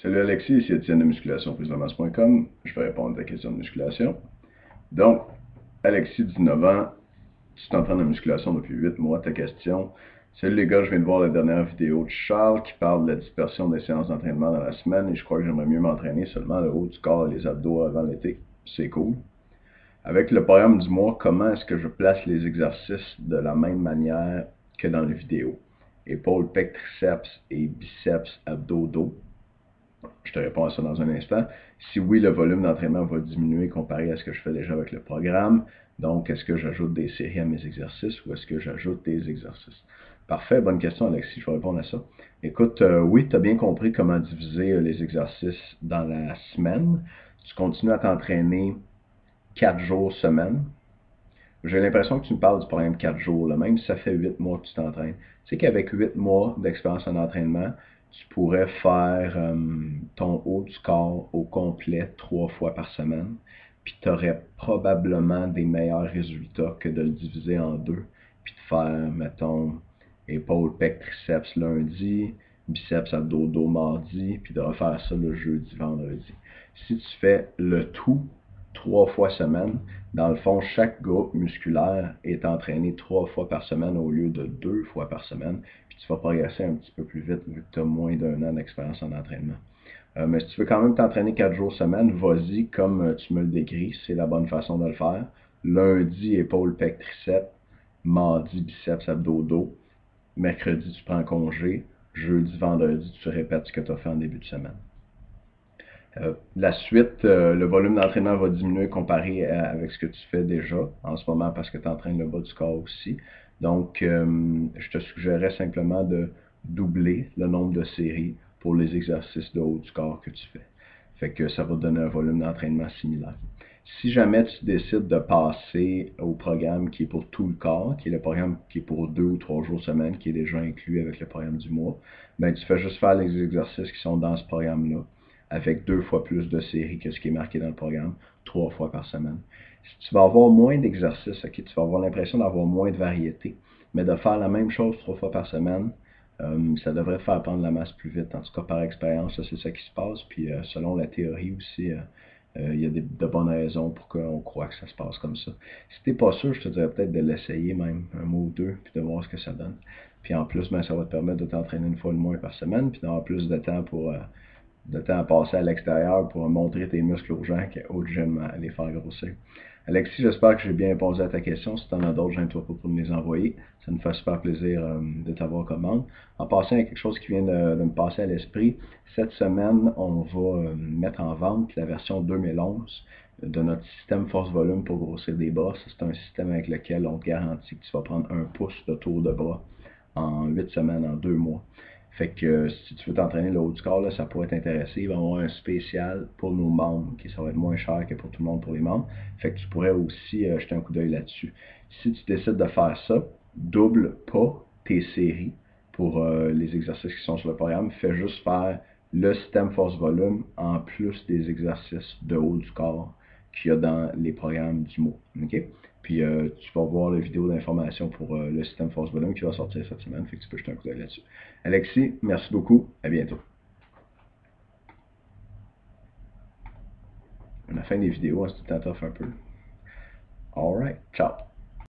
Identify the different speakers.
Speaker 1: Salut Alexis, ici Étienne de musculation-prise-de-masse.com. Je vais répondre à ta question de musculation. Donc, Alexis, 19 ans, tu t'entraînes en musculation depuis 8 mois. Ta question: salut les gars, je viens de voir la dernière vidéo de Charles qui parle de la dispersion des séances d'entraînement dans la semaine et je crois que j'aimerais mieux m'entraîner seulement le haut du corps et les abdos avant l'été. C'est cool. Avec le programme du mois, comment est-ce que je place les exercices de la même manière que dans les vidéos? Épaules, pecs, triceps et biceps, abdos, dos. Je te réponds à ça dans un instant. Si oui, le volume d'entraînement va diminuer comparé à ce que je fais déjà avec le programme. Donc, est-ce que j'ajoute des séries à mes exercices ou est-ce que j'ajoute des exercices? Parfait, bonne question Alexis, je vais répondre à ça. Écoute, oui, tu as bien compris comment diviser les exercices dans la semaine. Tu continues à t'entraîner 4 jours semaine. J'ai l'impression que tu me parles du programme 4 jours, là, même si ça fait 8 mois que tu t'entraînes. Tu sais qu'avec 8 mois d'expérience en entraînement, tu pourrais faire ton haut du corps au complet 3 fois par semaine, puis tu aurais probablement des meilleurs résultats que de le diviser en deux, puis de faire, mettons, épaule, pec, triceps lundi, biceps, abdos, dos mardi, puis de refaire ça le jeudi, vendredi. Si tu fais le tout 3 fois semaine, dans le fond, chaque groupe musculaire est entraîné 3 fois par semaine au lieu de 2 fois par semaine. Puis tu vas progresser un petit peu plus vite vu que tu as moins d'un an d'expérience en entraînement. Mais si tu veux quand même t'entraîner 4 jours semaine, vas-y comme tu me le décris. C'est la bonne façon de le faire. Lundi, épaule, pec, triceps. Mardi, biceps, abdos, dos. Mercredi, tu prends congé. Jeudi, vendredi, tu répètes ce que tu as fait en début de semaine. La suite, le volume d'entraînement va diminuer comparé avec ce que tu fais déjà en ce moment parce que tu entraînes le bas du corps aussi. Donc, je te suggérerais simplement de doubler le nombre de séries pour les exercices de haut du corps que tu fais. Fait que ça va te donner un volume d'entraînement similaire. Si jamais tu décides de passer au programme qui est pour tout le corps, qui est le programme qui est pour 2 ou 3 jours semaine, qui est déjà inclus avec le programme du mois, ben tu fais juste faire les exercices qui sont dans ce programme-là avec 2 fois plus de séries que ce qui est marqué dans le programme, 3 fois par semaine. Si tu vas avoir moins d'exercices, okay, tu vas avoir l'impression d'avoir moins de variété, mais de faire la même chose 3 fois par semaine, ça devrait te faire prendre la masse plus vite. En tout cas, par expérience, c'est ça qui se passe. Puis selon la théorie aussi, il y a de bonnes raisons pour qu'on croit que ça se passe comme ça. Si t'es pas sûr, je te dirais peut-être de l'essayer même, un mois ou deux, puis de voir ce que ça donne. Puis en plus, ben, ça va te permettre de t'entraîner une fois de moins par semaine, puis d'avoir plus de temps pour à passer à l'extérieur pour montrer tes muscles aux gens au gym à les faire grossir. Alexis, j'espère que j'ai bien répondu à ta question. Si tu en as d'autres, gêne-toi pas pour me les envoyer. Ça me fait super plaisir de t'avoir commande. En passant, il y a quelque chose qui vient de me passer à l'esprit. Cette semaine, on va mettre en vente la version 2011 de notre système force-volume pour grossir des bras. C'est un système avec lequel on te garantit que tu vas prendre 1 pouce de tour de bras en 8 semaines, en 2 mois. Fait que si tu veux t'entraîner le haut du corps, là, ça pourrait t'intéresser. Il va y avoir un spécial pour nos membres, qui ça va être moins cher que pour tout le monde pour les membres. Fait que tu pourrais aussi jeter un coup d'œil là-dessus. Si tu décides de faire ça, double pas tes séries pour les exercices qui sont sur le programme. Fais juste faire le système force-volume en plus des exercices de haut du corps qu'il y a dans les programmes du mot. Okay? Puis tu vas voir la vidéo d'information pour le système force volume qui va sortir cette semaine. Fait que tu peux jeter un coup d'œil là-dessus. Alexis, merci beaucoup. À bientôt. On a fin des vidéos, hein, c'est tout le temps tough un peu. Alright, ciao.